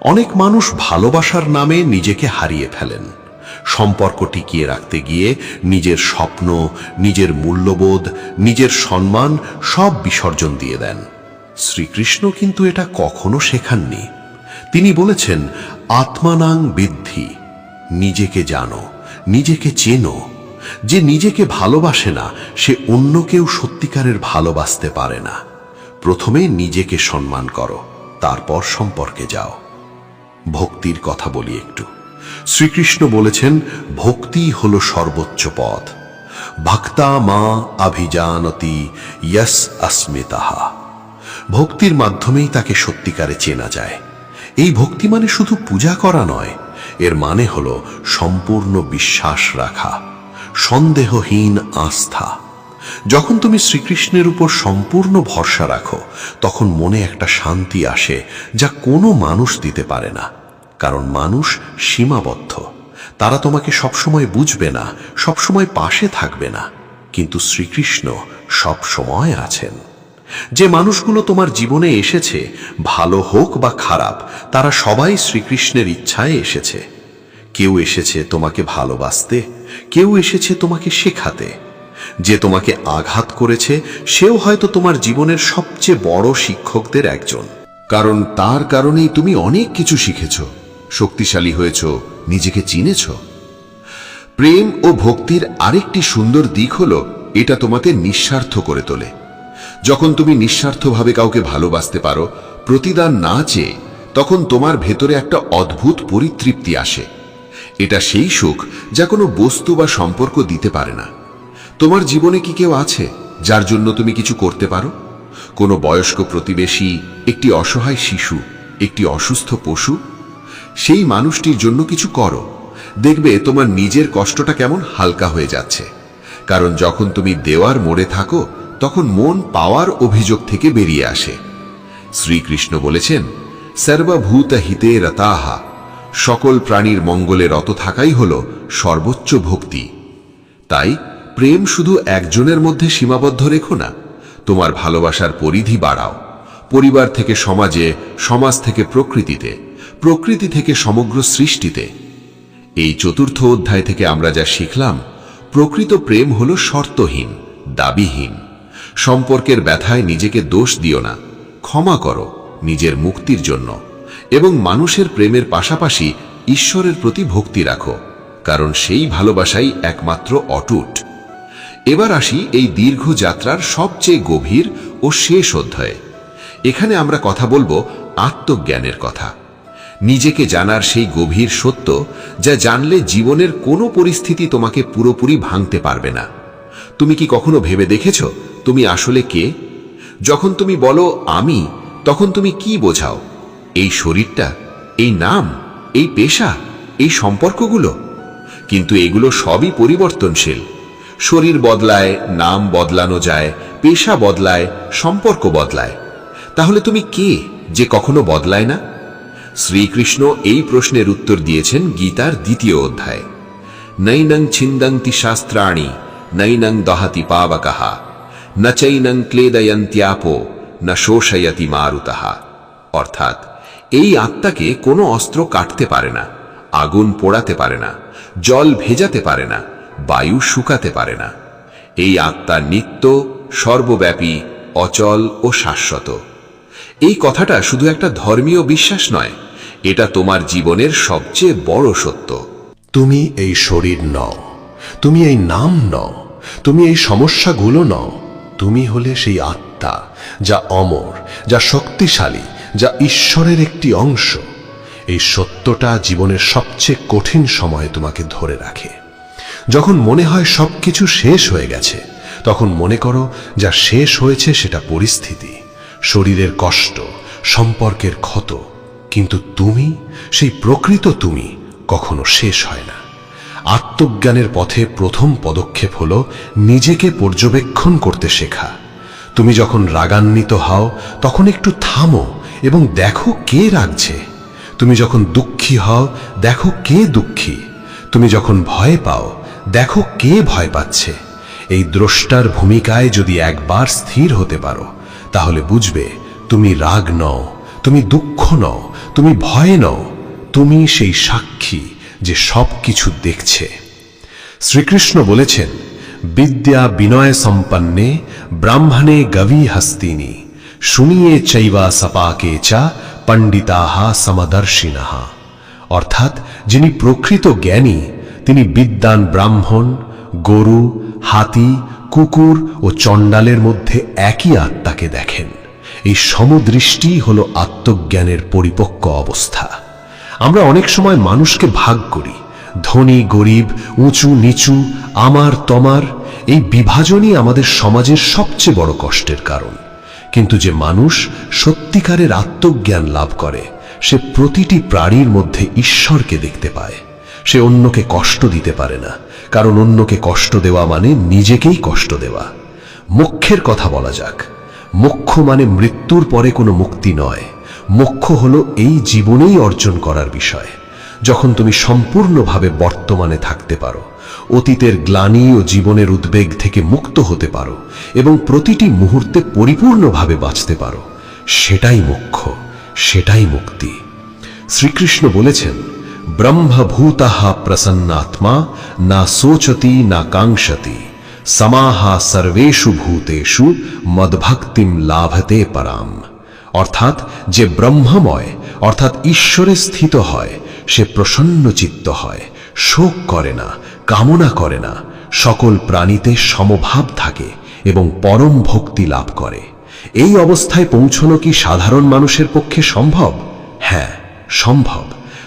অনেক মানুষ ভালোবাসার নামে নিজেকে হারিয়ে ফেলেন। সম্পর্ক টিকিয়ে রাখতে গিয়ে নিজের স্বপ্ন, নিজের মূল্যবোধ, নিজের সম্মান সব বিসর্জন দিয়ে দেন। শ্রীকৃষ্ণ কিন্তু এটা কখনো শেখাননি। তিনি বলেছেন আত্মানাং বিদ্ধি, নিজেকে জানো, নিজেকে চেনো। যে নিজেকে ভালোবাসে না সে অন্য কেউ সত্যিকারের ভালোবাসতে পারে না। প্রথমে নিজেকে সম্মান করো, তারপর সম্পর্কে যাও। ভক্তির কথা বলি একটু। শ্রীকৃষ্ণ বলেছেন ভক্তি হলো সর্বোচ্চ পথ। ভক্তা মা অভিজানতি ইয়স अस्मिताहा। ভক্তির মাধ্যমেই তাকে সত্যিকারে চেনা যায়। এই ভক্তি মানে শুধু পূজা করা নয়, এর মানে হলো সম্পূর্ণ বিশ্বাস রাখা, সন্দেহহীন আস্থা। যখন তুমি শ্রীকৃষ্ণের উপর সম্পূর্ণ ভরসা রাখো তখন মনে একটা শান্তি আসে যা কোনো মানুষ দিতে পারে না। কারণ মানুষ সীমাবদ্ধ, তারা তোমাকে সবসময় বুঝবে না, সবসময় পাশে থাকবে না, কিন্তু শ্রীকৃষ্ণ সব সময় আছেন। যে মানুষগুলো তোমার জীবনে এসেছে, ভালো হোক বা খারাপ, তারা সবাই শ্রীকৃষ্ণের ইচ্ছায় এসেছে। কেউ এসেছে তোমাকে ভালোবাসতে, কেউ এসেছে তোমাকে শেখাতে। যে তোমাকে আঘাত করেছে সেও হয়তো তোমার জীবনের সবচেয়ে বড় শিক্ষকদের একজন। কারণ তার কারণেই তুমি অনেক কিছু শিখেছ, শক্তিশালী হয়েছ, নিজেকে চিনেছ। প্রেম ও ভক্তির আরেকটি সুন্দর দিক হলো এটা তোমাকে নিঃস্বার্থ করে তোলে। যখন তুমি নিঃস্বার্থভাবে কাউকে ভালোবাসতে পারো, প্রতিদান না চেয়ে, তখন তোমার ভেতরে একটা অদ্ভুত পরিতৃপ্তি আসে। এটা সেই সুখ যা কোনো বস্তু বা সম্পর্ক দিতে পারে না। তোমার জীবনে কি কেউ আছে যার জন্য তুমি কিছু করতে পারো? কোনো বয়স্ক প্রতিবেশী, একটি অসহায় শিশু, একটি অসুস্থ পশু? সেই মানুষটির জন্য কিছু করো, দেখবে তোমার নিজের কষ্টটা কেমন হালকা হয়ে যাচ্ছে। কারণ যখন তুমি দেওয়ার মোড়ে থাকো, তখন মন পাওয়ার অভিযোগ থেকে বেরিয়ে আসে। শ্রীকৃষ্ণ বলেছেন, সর্বভূত হিতে রতাহা, সকল প্রাণীর মঙ্গলে রত থাকাই হল সর্বোচ্চ ভক্তি। তাই প্রেম শুধু একজনের মধ্যে সীমাবদ্ধ রেখো না, তোমার ভালোবাসার পরিধি বাড়াও। পরিবার থেকে সমাজে, সমাজ থেকে প্রকৃতিতে, প্রকৃতি থেকে সমগ্র সৃষ্টিতে। এই চতুর্থ অধ্যায় থেকে আমরা যা শিখলাম, প্রকৃত প্রেম হল শর্তহীন, দাবিহীন। সম্পর্কের ব্যথায় নিজেকে দোষ দিও না, ক্ষমা করো নিজের মুক্তির জন্য, এবং মানুষের প্রেমের পাশাপাশি ঈশ্বরের প্রতি ভক্তি রাখো, কারণ সেই ভালোবাসাই একমাত্র অটুট। এবার আসি এই দীর্ঘ যাত্রার সবচেয়ে গভীর ও শেষ অধ্যায়ে। এখানে আমরা কথা বলবো আত্মজ্ঞানের কথা, নিজেকে জানার সেই গভীর সত্য যা জানলে জীবনের কোনো পরিস্থিতি তোমাকে পুরোপুরি ভাঙতে পারবে না। তুমি কি কখনো ভেবে দেখেছ তুমি আসলে কে? যখন তুমি বলো আমি, তখন তুমি কি বোঝাও? এই শরীরটা, এই নাম, এই পেশা, এই সম্পর্কগুলো? কিন্তু এগুলো সবই পরিবর্তনশীল। শরীর বদলায়, নাম বদলানো যায়, পেশা বদলায়, সম্পর্ক বদলায়। তাহলে তুমি কে যে কখনো বদলায় না? শ্রীকৃষ্ণ এই প্রশ্নের উত্তর দিয়েছেন গীতার 2য় অধ্যায়ে। নৈনং ছিন্দন্তি শাস্ত্রাণি, নৈনং দহতি পাবকঃ, ন চৈনং ক্লেদয়ন্ত্যাপো, ন শোষয়তি মারুতঃ। অর্থাৎ এই আত্মাকে কোনো অস্ত্র কাটতে পারে না, আগুন পোড়াতে পারে না, জল ভেজাতে পারে না, বায়ু শুকাতে পারে না। এই আত্মা নিত্য, সর্বব্যাপী, অচল ও শাশ্বত। এই কথাটা শুধু একটা ধর্মীয় বিশ্বাস নয়, এটা তোমার জীবনের সবচেয়ে বড় সত্য। তুমি এই শরীর নও, তুমি এই নাম নও, তুমি এই সমস্যাগুলো নও। তুমি হলে সেই আত্মা যা অমর, যা শক্তিশালী, যা ঈশ্বরের একটি অংশ। এই সত্যটা জীবনের সবচেয়ে কঠিন সময়ে তোমাকে ধরে রাখে। যখন মনে হয় সবকিছু শেষ হয়ে গেছে, তখন মনে করো যা শেষ হয়েছে সেটা পরিস্থিতি, শরীরের কষ্ট, সম্পর্কের ক্ষত। কিন্তু তুমি, সেই প্রকৃত তুমি, কখনো শেষ হয় না। আত্মজ্ঞানের পথে প্রথম পদক্ষেপ হলো নিজেকে পর্যবেক্ষণ করতে শেখা। তুমি যখন রাগান্বিত হও, তখন একটু থামো এবং দেখো কে রাগছে। তুমি যখন দুঃখী হও, দেখো কে দুঃখী। তুমি যখন ভয় পাও, দেখো কে ভয় পাচ্ছে। এই দ্রষ্টার ভূমিকায় যদি একবার স্থির হতে পারো, তাহলে বুঝবে তুমি রাগ নও, তুমি দুঃখ নও, তুমি ভয় নও, তুমি সেই সাক্ষী যে সব কিছু দেখছে। শ্রীকৃষ্ণ বলেছেন, বিদ্যা বিনয় সম্পন্নে ব্রাহ্মণে গবি হস্তিনি, শুনিয়ে চৈবা সপাকে চা পণ্ডিতাহা সমদর্শিনহা। অর্থাৎ যিনি প্রকৃত জ্ঞানী, তিনি বিদ্বান ব্রাহ্মণ, গরু, হাতি, কুকুর ও চণ্ডালের মধ্যে একই আত্মাকে দেখেন। এই সমদৃষ্টি হল আত্মজ্ঞানের পরিপক্ক অবস্থা। আমরা অনেক সময় মানুষকে ভাগ করি, ধনী গরিব, উঁচু নিচু, আমার তমার। এই বিভাজনই আমাদের সমাজের সবচেয়ে বড় কষ্টের কারণ। কিন্তু যে মানুষ সত্যিকারের আত্মজ্ঞান লাভ করে, সে প্রতিটি প্রাণীর মধ্যে ঈশ্বরকে দেখতে পায়। সে অন্যকে কষ্ট দিতে পারে না, কারণ অন্যকে কষ্ট দেওয়া মানে নিজেকেই কষ্ট দেওয়া। মোক্ষের কথা বলা যাক। মোক্ষ মানে মৃত্যুর পরে কোনো মুক্তি নয়। মোক্ষ হলো এই জীবনেই অর্জন করার বিষয়। যখন তুমি সম্পূর্ণভাবে বর্তমানে থাকতে পারো, অতীতের গ্লানি ও জীবনের উদ্বেগ থেকে মুক্ত হতে পারো এবং প্রতিটি মুহূর্তে পরিপূর্ণভাবে বাঁচতে পারো, সেটাই মোক্ষ, সেটাই মুক্তি। শ্রীকৃষ্ণ বলেছেন, ব্রহ্মভূতঃ প্রসন্নাত্মা না সোচতি না কাঙ্ক্ষতি, সমাহা সর্বেষু ভূতেষু মদ্ভক্তিম লাভতে পরাম। অর্থাৎ যে ব্রহ্মময় অর্থাৎ ঈশ্বরে স্থিত হয় সে প্রসন্নচিত্ত হয়, শোক করে না, কামনা করে না, সকল প্রাণীতে সমভাব থাকে এবং পরম ভক্তি লাভ করে। এই অবস্থায় পৌঁছানো কি সাধারণ মানুষের পক্ষে সম্ভব? হ্যাঁ, সম্ভব।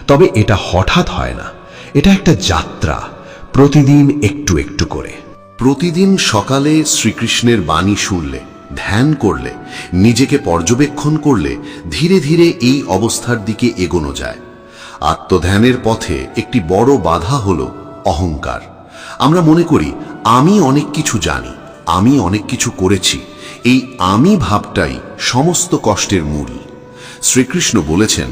তবে এটা হঠাৎ হয় না, এটা একটা যাত্রা, প্রতিদিন একটু একটু করে। প্রতিদিন সকালে শ্রীকৃষ্ণের বাণী শুনলে, ধ্যান করলে, নিজেকে পর্যবেক্ষণ করলে ধীরে ধীরে এই অবস্থার দিকে এগোনো যায়। আত্মধ্যানের পথে একটি বড় বাধা হল অহংকার। আমরা মনে করি আমি অনেক কিছু জানি, আমি অনেক কিছু করেছি। এই আমি ভাবটাই সমস্ত কষ্টের মূল। শ্রীকৃষ্ণ বলেছেন,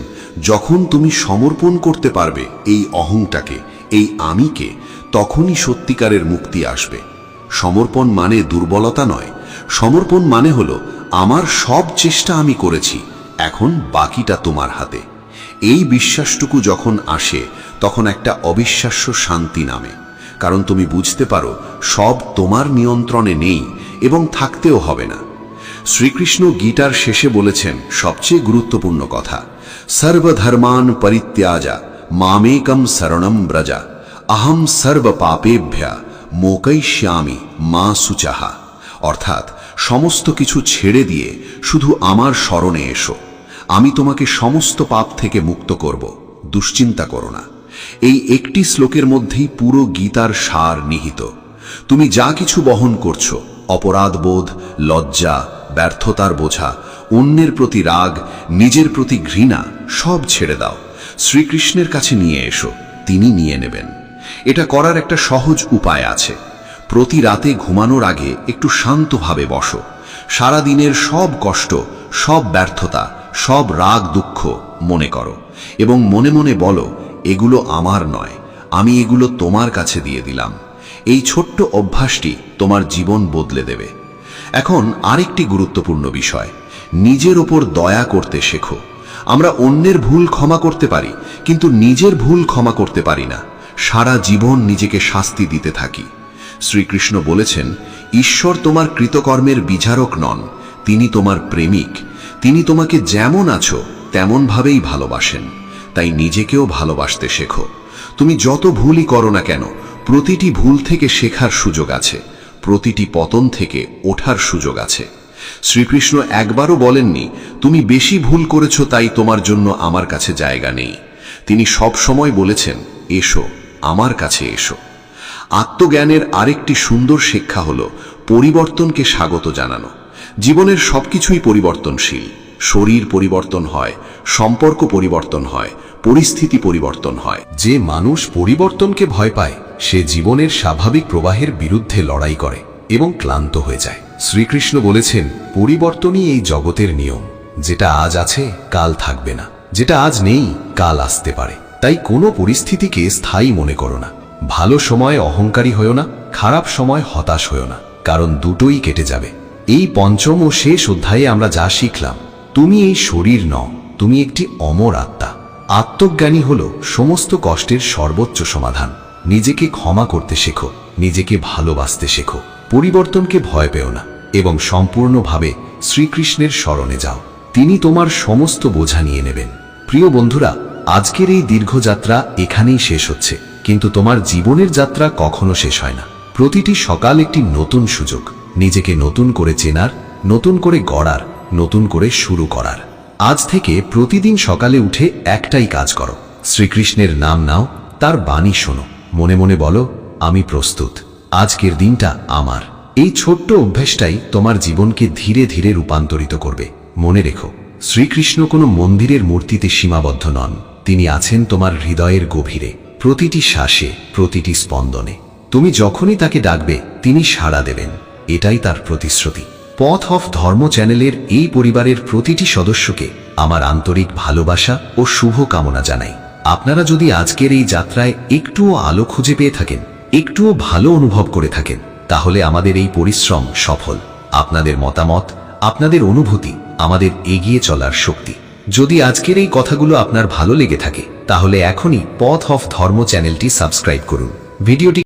যখন তুমি সমর্পণ করতে পারবে এই অহংটাকে, এই আমিকে, তখনই সত্যিকারের মুক্তি আসবে। সমর্পণ মানে দুর্বলতা নয়, সমর্পণ মানে হলো আমার সব চেষ্টা আমি করেছি, এখন বাকিটা তোমার হাতে। এই বিশ্বাসটুকু যখন আসে তখন একটা অবিশ্বাস্য শান্তি নামে, কারণ তুমি বুঝতে পারো সব তোমার নিয়ন্ত্রণে নেই এবং থাকতেও হবে না। শ্রীকৃষ্ণ গীতার শেষে বলেছেন সবচেয়ে গুরুত্বপূর্ণ কথা, সর্বধর্মান পরিত্যাজা মামেকম শরণম ব্রজা অহম সর্ব পাপেভ্যা মোকৈষ্যামি মা শুচাহা। অর্থাৎ সমস্ত কিছু ছেড়ে দিয়ে শুধু আমার শরণে এসো, আমি তোমাকে সমস্ত পাপ থেকে মুক্ত করব, দুশ্চিন্তা করো না। এই একটি শ্লোকের মধ্যেই পুরো গীতার সার নিহিত। তুমি যা কিছু বহন করছো, অপরাধবোধ, লজ্জা, ব্যর্থতার বোঝা, অন্যের প্রতি রাগ, নিজের প্রতি ঘৃণা, সব ছেড়ে দাও, শ্রীকৃষ্ণের কাছে নিয়ে এসো, তিনি নিয়ে নেবেন। এটা করার একটা সহজ উপায় আছে। প্রতি রাতে ঘুমানোর আগে একটু শান্তভাবে বসো। সারা দিনের সব কষ্ট, সব ব্যর্থতা, সব রাগ দুঃখ মনে করো এবং মনে মনে বলো, এগুলো আমার নয়, আমি এগুলো তোমার কাছে দিয়ে দিলাম। এই ছোট্ট অভ্যাসটি তোমার জীবন বদলে দেবে। এখন আরেকটি গুরুত্বপূর্ণ বিষয়, নিজের ওপর দয়া করতে শেখো। আমরা অন্যের ভুল ক্ষমা করতে পারি, কিন্তু নিজের ভুল ক্ষমা করতে পারি না। সারা জীবন নিজেকে শাস্তি দিতে থাকি। শ্রীকৃষ্ণ বলেছেন, ঈশ্বর তোমার কৃতকর্মের বিচারক নন, তিনি তোমার প্রেমিক। তিনি তোমাকে যেমন আছো তেমনভাবেই ভালোবাসেন। তাই নিজেকেও ভালোবাসতে শেখো। তুমি যত ভুলই করো না কেন, প্রতিটি ভুল থেকে শেখার সুযোগ আছে, প্রতিটি পতন থেকে ওঠার সুযোগ আছে। শ্রীকৃষ্ণ একবারও বলেননি, তুমি বেশি ভুল করেছো তাই তোমার জন্য আমার কাছে জায়গা নেই। তিনি সব সময় বলেছেন, এসো, আমার কাছে এসো। আত্মজ্ঞানের আরেকটি সুন্দর শিক্ষা হল পরিবর্তনকে স্বাগত জানানো। জীবনের সবকিছুই পরিবর্তনশীল। শরীর পরিবর্তন হয়, সম্পর্ক পরিবর্তন হয়, পরিস্থিতি পরিবর্তন হয়। যে মানুষ পরিবর্তনকে ভয় পায় সে জীবনের স্বাভাবিক প্রবাহের বিরুদ্ধে লড়াই করে এবং ক্লান্ত হয়ে যায়। শ্রীকৃষ্ণ বলেছেন, পরিবর্তনই এই জগতের নিয়ম। যেটা আজ আছে কাল থাকবে না, যেটা আজ নেই কাল আসতে পারে। তাই কোনো পরিস্থিতিকে স্থায়ী মনে করো না। ভালো সময় অহংকারী হয়ো না, খারাপ সময় হতাশ হয়ো না, কারণ দুটোই কেটে যাবে। এই পঞ্চম ও শেষ অধ্যায়ে আমরা যা শিখলাম, তুমি এই শরীর নও, তুমি একটি অমর আত্মা। আত্মজ্ঞানী হল সমস্ত কষ্টের সর্বোচ্চ সমাধান। নিজেকে ক্ষমা করতে শেখো, নিজেকে ভালোবাসতে শেখো, পরিবর্তনকে ভয় পেও না এবং সম্পূর্ণভাবে শ্রীকৃষ্ণের শরণে যাও। তিনি তোমার সমস্ত বোঝা নিয়ে নেবেন। প্রিয় বন্ধুরা, আজকের এই দীর্ঘ যাত্রা এখানেই শেষ হচ্ছে, কিন্তু তোমার জীবনের যাত্রা কখনো শেষ হয় না। প্রতিটি সকাল একটি নতুন সুযোগ, নিজেকে নতুন করে চেনার, নতুন করে গড়ার, নতুন করে শুরু করার। আজ থেকে প্রতিদিন সকালে উঠে একটাই কাজ করো, শ্রীকৃষ্ণের নাম নাও, তার বাণী শোনো, মনে মনে বলো, আমি প্রস্তুত, আজকের দিনটা আমার। এই ছোট্ট অভ্যাসটাই তোমার জীবনকে ধীরে ধীরে রূপান্তরিত করবে। মনে রেখো, শ্রীকৃষ্ণ কোনো মন্দিরের মূর্তিতে সীমাবদ্ধ নন, তিনি আছেন তোমার হৃদয়ের গভীরে, প্রতিটি শ্বাসে, প্রতিটি স্পন্দনে। তুমি যখনই তাকে ডাকবে তিনি সাড়া দেবেন, এটাই তার প্রতিশ্রুতি। পথ অফ ধর্ম চ্যানেলের এই পরিবারের প্রতিটি সদস্যকে আমার আন্তরিক ভালোবাসা ও শুভ কামনা জানাই। আপনারা যদি আজকের এই যাত্রায় একটুও আলো খুঁজে পেয়ে থাকেন, একটুও ভালো অনুভব করে থাকেন, তাহলে আমাদের এই পরিশ্রম সফল। আপনাদের মতামত, আপনাদের অনুভূতি আমাদের এগিয়ে চলার শক্তি। যদি আজকের এই কথাগুলো আপনার ভালো লেগে থাকে, তাহলে এখনই পথ অফ ধর্ম চ্যানেলটি সাবস্ক্রাইব করুন। ভিডিওটি